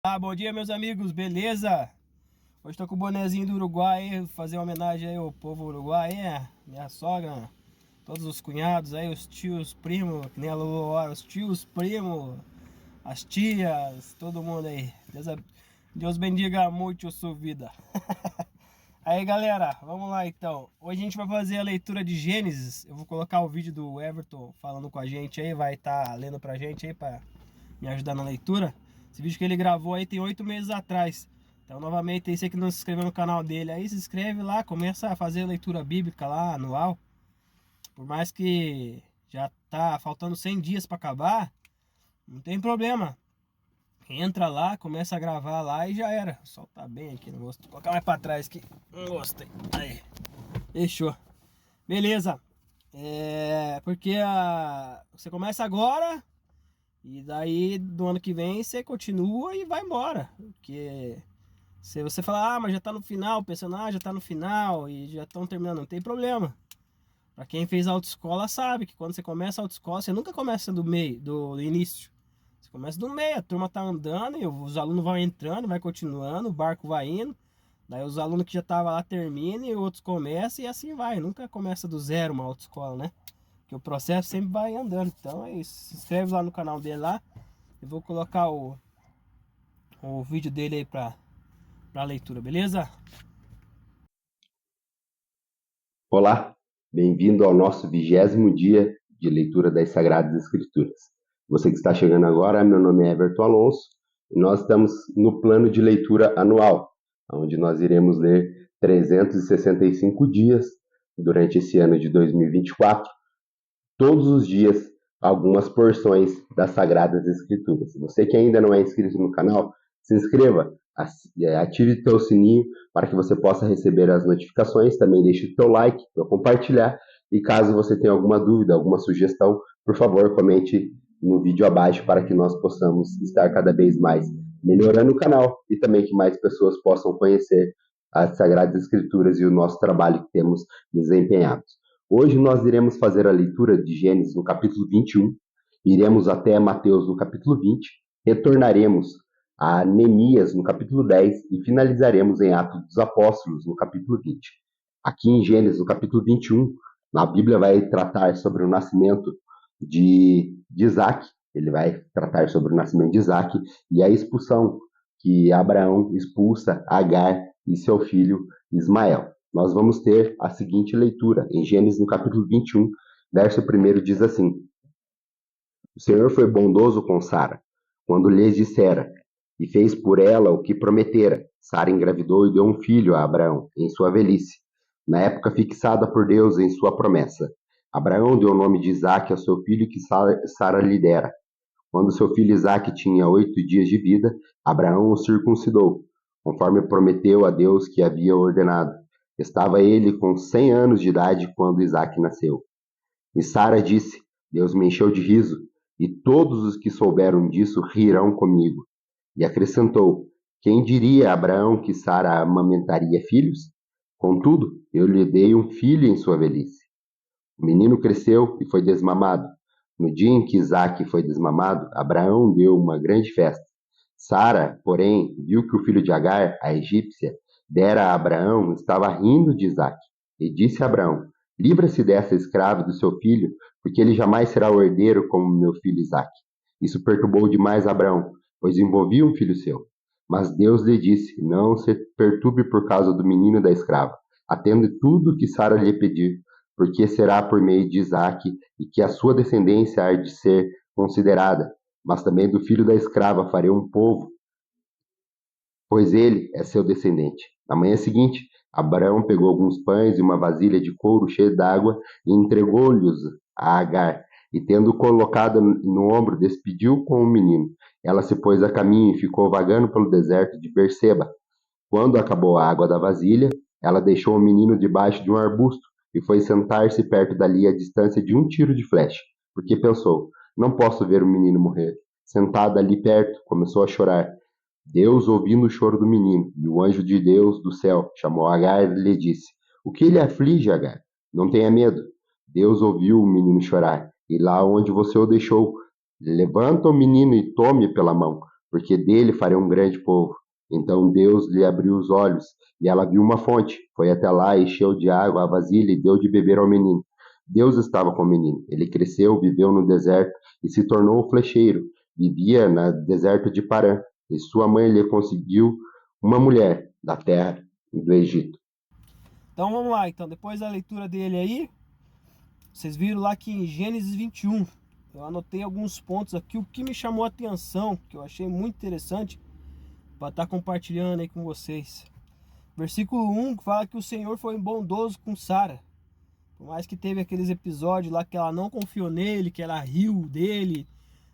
Bom dia, meus amigos, beleza? Hoje tô com o bonezinho do Uruguai aí, fazer uma homenagem aí ao povo uruguai, minha sogra, todos os cunhados aí, os tios, primos, que nem a Lulu, os tios, primos, as tias, todo mundo aí. Deus bendiga muito a sua vida. Aí, galera, vamos lá então. Hoje a gente vai fazer a leitura de Gênesis. Eu vou colocar o vídeo do Everton falando com a gente aí, vai estar lendo pra gente aí, pra me ajudar na leitura. Esse vídeo que ele gravou aí tem 8 meses atrás. Então, novamente, você que não se inscreveu no canal dele aí, se inscreve lá, começa a fazer a leitura bíblica lá, anual. Por mais que já tá faltando 100 dias para acabar, não tem problema. Entra lá, começa a gravar lá e já era. O sol tá bem aqui, não gosto. Vou colocar mais para trás aqui. Não gostei. Aí, fechou. Beleza. Porque você começa agora. E daí do ano que vem você continua e vai embora. Porque se você falar, mas já tá no final, o personagem já tá no final e já estão terminando, não tem problema. Pra quem fez autoescola sabe que quando você começa a autoescola, você nunca começa do meio, do início. Você começa do meio, a turma tá andando e os alunos vão entrando, vai continuando, o barco vai indo. Daí os alunos que já estavam lá terminam e outros começam e assim vai. Nunca começa do zero uma autoescola, né? Que o processo sempre vai andando. Então é isso. Se inscreve lá no canal dele lá. Eu vou colocar o vídeo dele aí pra leitura, beleza? Olá, bem-vindo ao nosso 20º dia de leitura das Sagradas Escrituras. Você que está chegando agora, meu nome é Everton Alonso e nós estamos no plano de leitura anual, onde nós iremos ler 365 dias durante esse ano de 2024, todos os dias algumas porções das Sagradas Escrituras. Você que ainda não é inscrito no canal, se inscreva, ative o seu sininho para que você possa receber as notificações, também deixe o seu like para compartilhar e caso você tenha alguma dúvida, alguma sugestão, por favor, comente no vídeo abaixo para que nós possamos estar cada vez mais melhorando o canal e também que mais pessoas possam conhecer as Sagradas Escrituras e o nosso trabalho que temos desempenhado. Hoje nós iremos fazer a leitura de Gênesis no capítulo 21, iremos até Mateus no capítulo 20, retornaremos a Neemias no capítulo 10 e finalizaremos em Atos dos Apóstolos no capítulo 20. Aqui em Gênesis, no capítulo 21, a Bíblia vai tratar sobre o nascimento de Isaac, ele vai tratar sobre o nascimento de Isaac e a expulsão que Abraão expulsa Agar e seu filho Ismael. Nós vamos ter a seguinte leitura, em Gênesis, no capítulo 21, verso 1 diz assim: O Senhor foi bondoso com Sara, quando lhes dissera, e fez por ela o que prometera. Sara engravidou e deu um filho a Abraão, em sua velhice, na época fixada por Deus em sua promessa. Abraão deu o nome de Isaque ao seu filho que Sara lhe dera. Quando seu filho Isaque tinha 8 dias de vida, Abraão o circuncidou, conforme prometeu a Deus que havia ordenado. Estava ele com 100 anos de idade quando Isaque nasceu. E Sara disse: Deus me encheu de riso, e todos os que souberam disso rirão comigo. E acrescentou: Quem diria a Abraão que Sara amamentaria filhos? Contudo, eu lhe dei um filho em sua velhice. O menino cresceu e foi desmamado. No dia em que Isaque foi desmamado, Abraão deu uma grande festa. Sara, porém, viu que o filho de Agar, a egípcia, dera a Abraão, estava rindo de Isaque. E disse a Abraão: Livra-se dessa escrava do seu filho, porque ele jamais será o herdeiro como meu filho Isaque. Isso perturbou demais Abraão, pois envolvia um filho seu. Mas Deus lhe disse: Não se perturbe por causa do menino da escrava. Atende tudo o que Sara lhe pedir, porque será por meio de Isaque e que a sua descendência há de ser considerada. Mas também do filho da escrava farei um povo, pois ele é seu descendente. Na manhã seguinte, Abraão pegou alguns pães e uma vasilha de couro cheia d'água e entregou-lhes a Agar. E tendo colocado no ombro, despediu com o menino. Ela se pôs a caminho e ficou vagando pelo deserto de Berseba. Quando acabou a água da vasilha, ela deixou o menino debaixo de um arbusto e foi sentar-se perto dali à distância de um tiro de flecha, porque pensou: não posso ver o menino morrer. Sentada ali perto, começou a chorar. Deus, ouvindo o choro do menino, e o anjo de Deus do céu chamou Agar e lhe disse: O que lhe aflige, Agar? Não tenha medo. Deus ouviu o menino chorar, e lá onde você o deixou, levanta o menino e tome pela mão, porque dele farei um grande povo. Então Deus lhe abriu os olhos, e ela viu uma fonte. Foi até lá, encheu de água a vasilha e deu de beber ao menino. Deus estava com o menino. Ele cresceu, viveu no deserto e se tornou um flecheiro. Vivia no deserto de Parã, e sua mãe lhe conseguiu uma mulher da terra do Egito. Então vamos lá, então, depois da leitura dele aí, vocês viram lá que em Gênesis 21, eu anotei alguns pontos aqui, o que me chamou a atenção, que eu achei muito interessante, para estar compartilhando aí com vocês. Versículo 1 fala que o Senhor foi bondoso com Sara. Por mais que teve aqueles episódios lá que ela não confiou nele, que ela riu dele.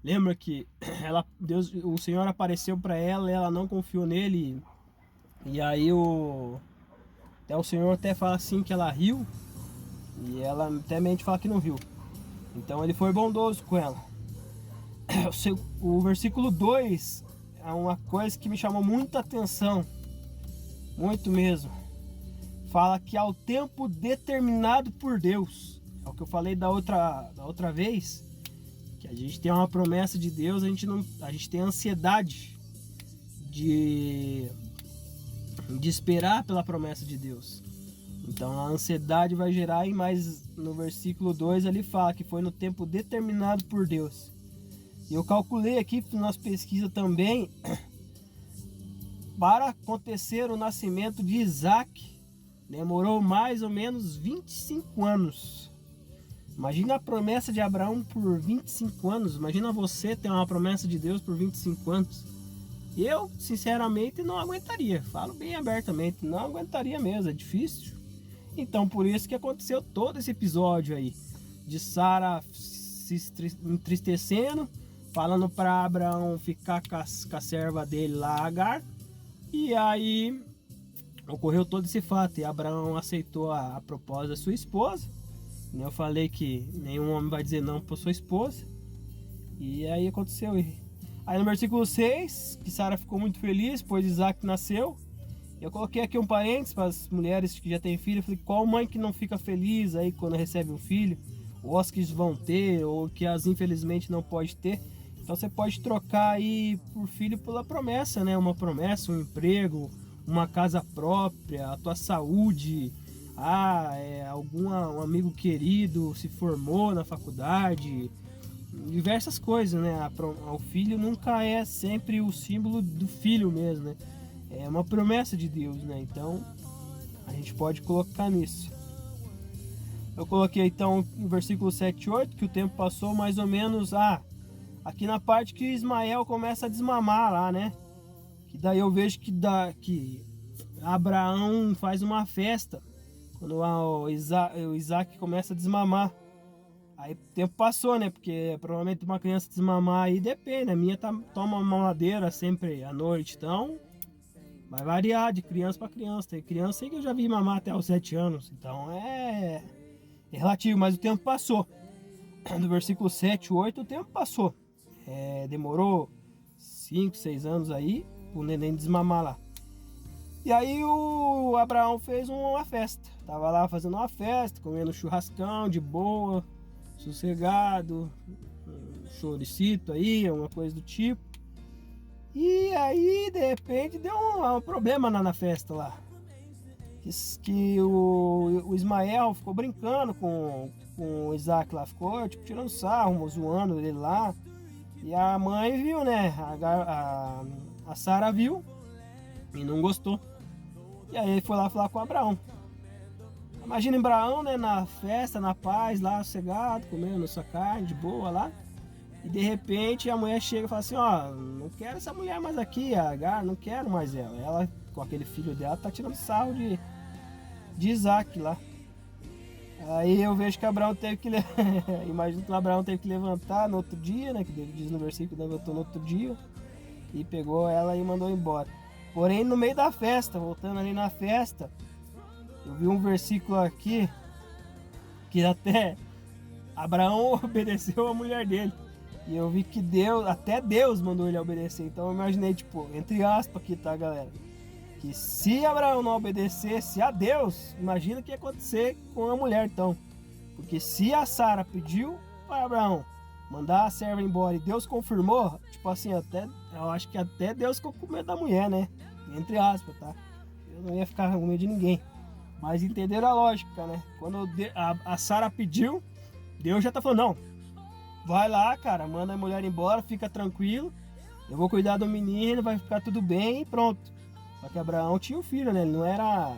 Lembra que o Senhor apareceu para ela e ela não confiou nele. E aí até o Senhor até fala assim que ela riu. E ela até mente fala que não viu. Então ele foi bondoso com ela. O versículo 2 é uma coisa que me chamou muita atenção. Muito mesmo. Fala que ao tempo determinado por Deus. É o que eu falei da outra vez. Que a gente tem uma promessa de Deus, a gente tem ansiedade de esperar pela promessa de Deus. Então a ansiedade vai gerar, mas no versículo 2 ali fala que foi no tempo determinado por Deus. E eu calculei aqui nas pesquisas também, para acontecer o nascimento de Isaac, demorou mais ou menos 25 anos. Imagina a promessa de Abraão por 25 anos. Imagina você ter uma promessa de Deus por 25 anos. Eu, sinceramente, não aguentaria. Falo bem abertamente, não aguentaria mesmo, é difícil. Então, por isso que aconteceu todo esse episódio aí. De Sara se entristecendo, falando para Abraão ficar com a serva dele lá, Agar. E aí ocorreu todo esse fato. E Abraão aceitou a proposta da sua esposa. Eu falei que nenhum homem vai dizer não para sua esposa. E aí aconteceu. Aí no versículo 6, que Sara ficou muito feliz, pois Isaac nasceu. Eu coloquei aqui um parênteses para as mulheres que já têm filho. Eu falei, qual mãe que não fica feliz aí quando recebe um filho? Ou as que vão ter, ou que as infelizmente não pode ter. Então você pode trocar aí por filho pela promessa, né? Uma promessa, um emprego, uma casa própria, a tua saúde. Um amigo querido se formou na faculdade. Diversas coisas, né? O filho nunca é sempre o símbolo do filho mesmo, né? É uma promessa de Deus, né? Então a gente pode colocar nisso. Eu coloquei então no versículo 7 e 8 que o tempo passou mais ou menos aqui na parte que Ismael começa a desmamar lá, né? Que daí eu vejo que Abraão faz uma festa quando o Isaac começa a desmamar. Aí o tempo passou, né? Porque provavelmente uma criança desmamar aí depende. A minha toma mamadeira sempre à noite, então vai variar de criança para criança. Tem criança aí que eu já vi mamar até os 7 anos. Então é relativo, mas o tempo passou. Do versículo 7 e 8 o tempo passou. Demorou 5, 6 anos aí o neném desmamar lá. E aí o Abraão fez uma festa. Tava lá fazendo uma festa, comendo churrascão de boa, sossegado, um choricito aí, uma coisa do tipo. E aí, de repente, deu um problema na festa lá. Que o Ismael ficou brincando com o Isaac lá, ficou tipo tirando sarro, zoando ele lá. E a mãe viu, né? A Sara viu e não gostou. E aí ele foi lá falar com o Abraão. Imagina Abraão, né, na festa, na paz, lá, sossegado, comendo sua carne, de boa lá. E de repente a mulher chega e fala assim, não quero essa mulher mais aqui, a Agar, não quero mais ela. Ela, com aquele filho dela, tá tirando sarro de Isaac lá. Aí eu vejo que Abraão teve que... Imagino que Abraão teve que levantar no outro dia, né, que diz no versículo, levantou no outro dia. E pegou ela e mandou embora. Porém, no meio da festa, voltando ali na festa, eu vi um versículo aqui que até Abraão obedeceu a mulher dele. E eu vi que até Deus mandou ele obedecer. Então eu imaginei, tipo, entre aspas aqui, tá, galera? Que se Abraão não obedecesse a Deus, imagina o que ia acontecer com a mulher, então. Porque se a Sara pediu para Abraão mandar a serva embora e Deus confirmou, tipo assim, eu acho que até Deus ficou com medo da mulher, né? Entre aspas, tá? Eu não ia ficar com medo de ninguém. Mas entenderam a lógica, né? Quando a Sara pediu, Deus já tá falando, não, vai lá, cara, manda a mulher embora, fica tranquilo, eu vou cuidar do menino, vai ficar tudo bem e pronto. Só que Abraão tinha um filho, né? Ele não era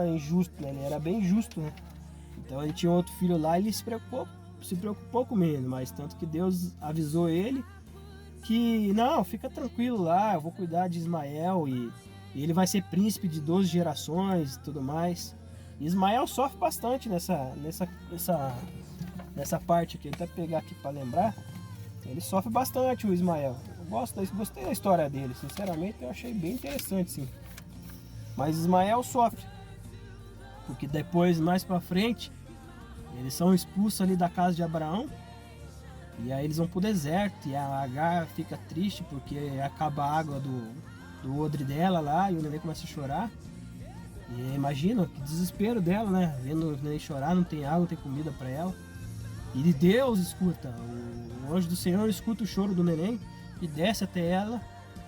injusto, né? Ele era bem justo, né? Então ele tinha outro filho lá e ele se preocupou com ele, mas tanto que Deus avisou ele que, não, fica tranquilo lá, eu vou cuidar de Ismael e ele vai ser príncipe de 12 gerações e tudo mais. E Ismael sofre bastante nessa parte aqui, até pegar aqui para lembrar. Ele sofre bastante, o Ismael. Gostei da história dele, sinceramente eu achei bem interessante, sim. Mas Ismael sofre, porque depois, mais para frente, eles são expulsos ali da casa de Abraão. E aí eles vão pro deserto e a Agar fica triste porque acaba a água do odre dela lá e o neném começa a chorar. E imagina que desespero dela, né? Vendo o neném chorar, não tem água, não tem comida para ela. E Deus escuta, o anjo do Senhor escuta o choro do neném e desce até ela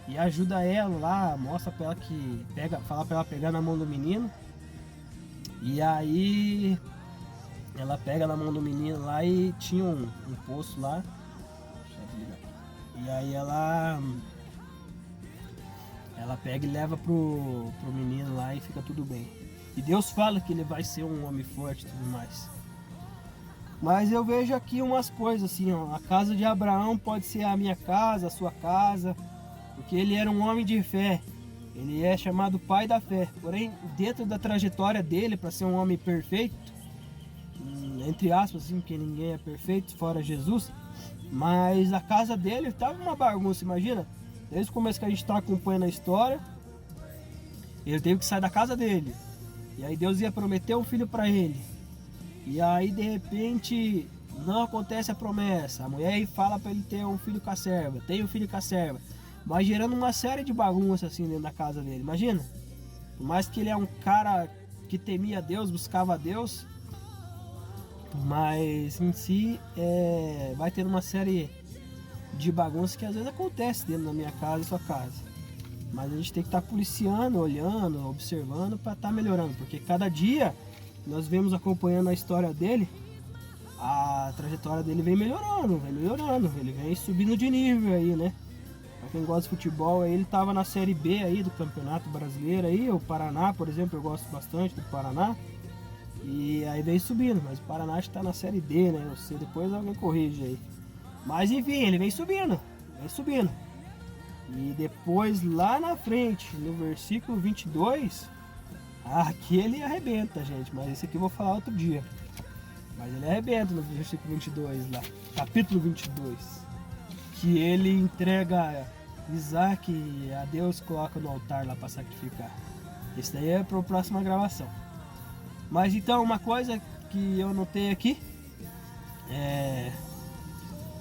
e ajuda ela lá, mostra para ela que fala para ela pegar na mão do menino. E aí ela pega na mão do menino lá e tinha um poço lá. E aí ela pega e leva pro menino lá e fica tudo bem. E Deus fala que ele vai ser um homem forte e tudo mais. Mas eu vejo aqui umas coisas assim, ó. A casa de Abraão pode ser a minha casa, a sua casa, porque ele era um homem de fé. Ele é chamado pai da fé. Porém, dentro da trajetória dele para ser um homem perfeito, entre aspas, assim, porque ninguém é perfeito fora Jesus, mas a casa dele estava uma bagunça, imagina? Desde o começo que a gente está acompanhando a história, ele teve que sair da casa dele. E aí Deus ia prometer um filho para ele. E aí de repente não acontece a promessa. A mulher fala para ele ter um filho com a serva, tem um filho com a serva, mas gerando uma série de bagunças assim dentro da casa dele. Imagina? Por mais que ele é um cara que temia Deus, buscava Deus, mas em si vai ter uma série de bagunças que às vezes acontece dentro da minha casa e sua casa. Mas a gente tem que estar policiando, olhando, observando para estar melhorando, porque cada dia nós vemos acompanhando a história dele, a trajetória dele vem melhorando, ele vem subindo de nível aí, né? Pra quem gosta de futebol, ele estava na Série B aí do Campeonato Brasileiro aí, o Paraná, por exemplo, eu gosto bastante do Paraná. E aí vem subindo, mas o Paraná está na Série D, né? Não sei, depois alguém corrige aí. Mas enfim, ele vem subindo. E depois lá na frente, no versículo 22, aqui ele arrebenta, gente. Mas esse aqui eu vou falar outro dia. Mas ele arrebenta no versículo 22 lá, capítulo 22. Que ele entrega Isaac e a Deus coloca no altar lá para sacrificar. Esse daí é para a próxima gravação. Mas então, uma coisa que eu notei aqui é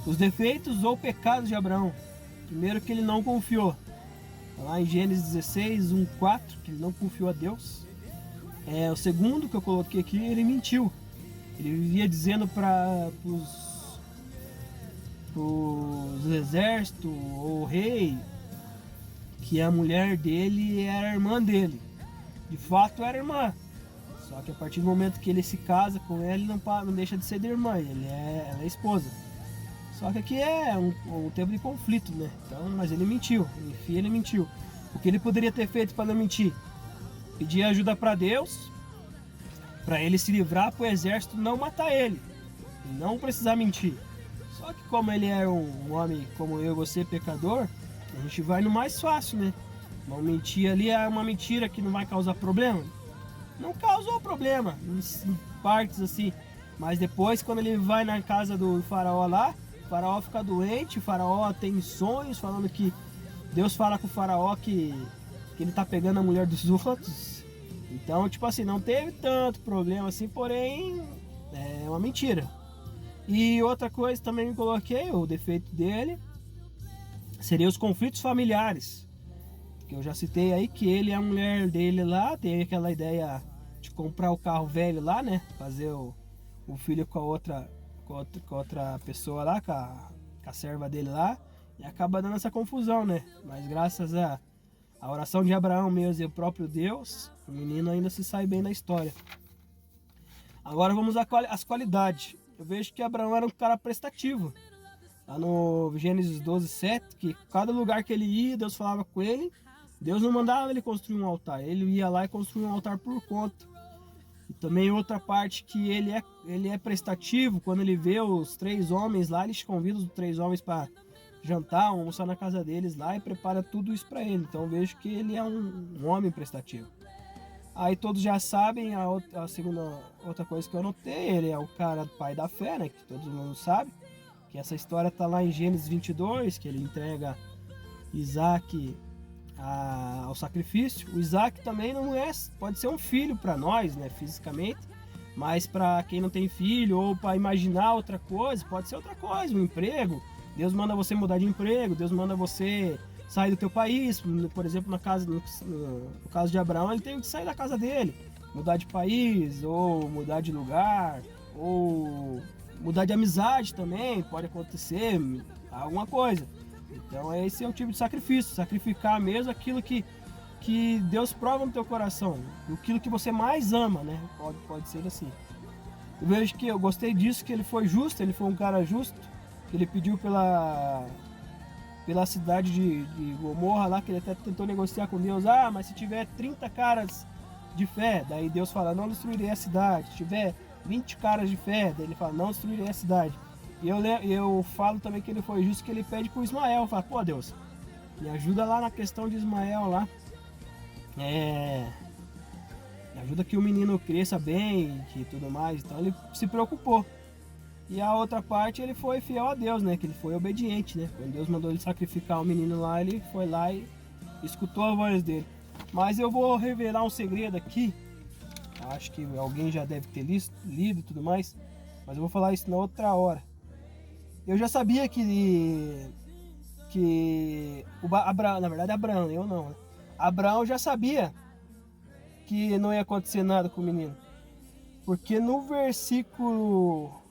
os defeitos ou pecados de Abraão. Primeiro, que ele não confiou. Lá em Gênesis 16, 1, 4, que ele não confiou a Deus. O segundo que eu coloquei aqui, ele mentiu. Ele vivia dizendo para os exércitos ou o rei que a mulher dele era a irmã dele. De fato era irmã. Só que a partir do momento que ele se casa com ela, ele não deixa de ser de irmã, ela é esposa. Só que aqui é um tempo de conflito, né? Então, mas ele mentiu, enfim, ele mentiu. O que ele poderia ter feito para não mentir? Pedir ajuda para Deus, para ele se livrar, para o exército não matar ele, e não precisar mentir. Só que como ele é um homem como eu e você, pecador, a gente vai no mais fácil, né? Uma mentira ali é uma mentira que não vai causar problema. Não causou problema, em partes assim. Mas depois, quando ele vai na casa do faraó lá, o faraó fica doente, o faraó tem sonhos falando que Deus fala com o faraó que ele tá pegando a mulher dos outros. Então, tipo assim, não teve tanto problema assim, porém é uma mentira. E outra coisa também me coloquei, o defeito dele seria os conflitos familiares. Que eu já citei aí que ele e a mulher dele lá tem aquela ideia de comprar o carro velho lá, né? Fazer o filho com a outra com outra pessoa lá, com a serva dele lá, e acaba dando essa confusão, né? Mas graças a oração de Abraão mesmo e o próprio Deus, o menino ainda se sai bem da história. Agora vamos às qualidades. Eu vejo que Abraão era um cara prestativo. Lá no Gênesis 12:7, que cada lugar que ele ia, Deus falava com ele. Deus não mandava ele construir um altar, ele ia lá e construía um altar por conta. E também outra parte que ele é prestativo, quando ele vê os 3 homens lá, ele convida os 3 homens para jantar, almoçar na casa deles lá e prepara tudo isso para ele. Então eu vejo que ele é um homem prestativo. Aí todos já sabem, a segunda outra coisa que eu notei, ele é o cara pai da fé, né, que todo mundo sabe, que essa história tá lá em Gênesis 22, que ele entrega Isaac ao sacrifício. O Isaac também não pode ser um filho para nós, né, fisicamente, mas para quem não tem filho ou para imaginar outra coisa, pode ser outra coisa, um emprego. Deus manda você mudar de emprego, Deus manda você sair do teu país. Por exemplo, no caso de Abraão, ele teve que sair da casa dele, mudar de país, ou mudar de lugar, ou mudar de amizade também, pode acontecer alguma coisa. Então esse é o tipo de sacrifício, sacrificar mesmo aquilo que Deus prova no teu coração, aquilo que você mais ama, né? Pode ser assim. Eu vejo que eu gostei disso, que ele foi justo, ele foi um cara justo, que ele pediu pela cidade de Gomorra lá, que ele até tentou negociar com Deus. Mas se tiver 30 caras de fé, daí Deus fala, não destruirei a cidade. Se tiver 20 caras de fé, daí ele fala, não destruirei a cidade. E eu falo também que ele foi justo, que ele pede pro Ismael, fala, pô Deus, me ajuda lá na questão de Ismael lá. Me ajuda que o menino cresça bem e tudo mais. Então ele se preocupou. E a outra parte, ele foi fiel a Deus, né? Que ele foi obediente, né? Quando Deus mandou ele sacrificar o menino lá, ele foi lá e escutou a voz dele. Mas eu vou revelar um segredo aqui. Acho que alguém já deve ter lido e tudo mais. Mas eu vou falar isso na outra hora. Eu já sabia que Abraão, na verdade Abraão, eu não, né? Abraão já sabia que não ia acontecer nada com o menino. Porque no versículo...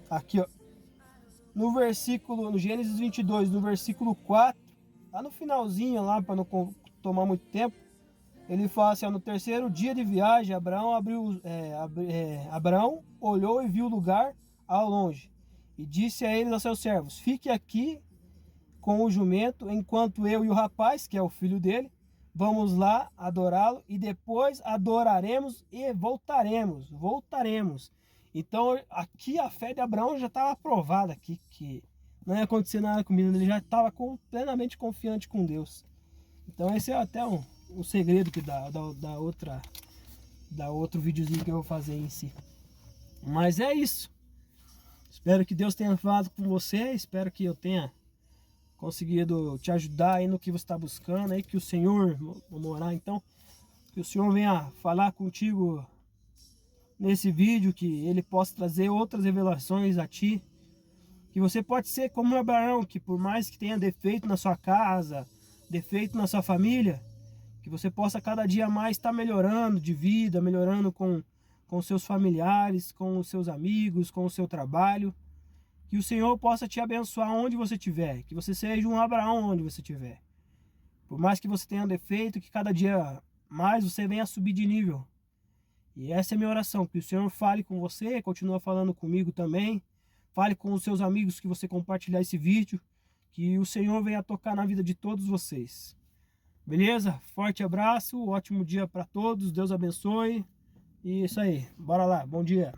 Aqui, ó. No Gênesis 22, no versículo 4, lá no finalzinho, lá para não tomar muito tempo, ele fala assim, ó, no 3º dia de viagem, Abraão olhou e viu o lugar ao longe, e disse a eles, a seus servos, fique aqui com o jumento, enquanto eu e o rapaz, que é o filho dele, vamos lá adorá-lo, e depois adoraremos e voltaremos. Então aqui a fé de Abraão já estava provada aqui, que não ia acontecer nada com o menino, ele já estava plenamente confiante com Deus. Então esse é até um segredo que da outro videozinho que eu vou fazer em si. Mas é isso. Espero que Deus tenha falado com você, espero que eu tenha conseguido te ajudar aí no que você está buscando, aí que o Senhor, vamos orar então, que o Senhor venha falar contigo nesse vídeo, que ele possa trazer outras revelações a ti, que você pode ser como Abraão, que por mais que tenha defeito na sua casa, defeito na sua família, que você possa cada dia mais estar melhorando de vida, melhorando com seus familiares, com os seus amigos, com o seu trabalho, que o Senhor possa te abençoar onde você estiver, que você seja um Abraão onde você estiver. Por mais que você tenha defeito, que cada dia mais você venha subir de nível. E essa é a minha oração, que o Senhor fale com você, continua falando comigo também. Fale com os seus amigos que você compartilhar esse vídeo. Que o Senhor venha tocar na vida de todos vocês. Beleza? Forte abraço, ótimo dia para todos, Deus abençoe. E isso aí, bora lá, bom dia.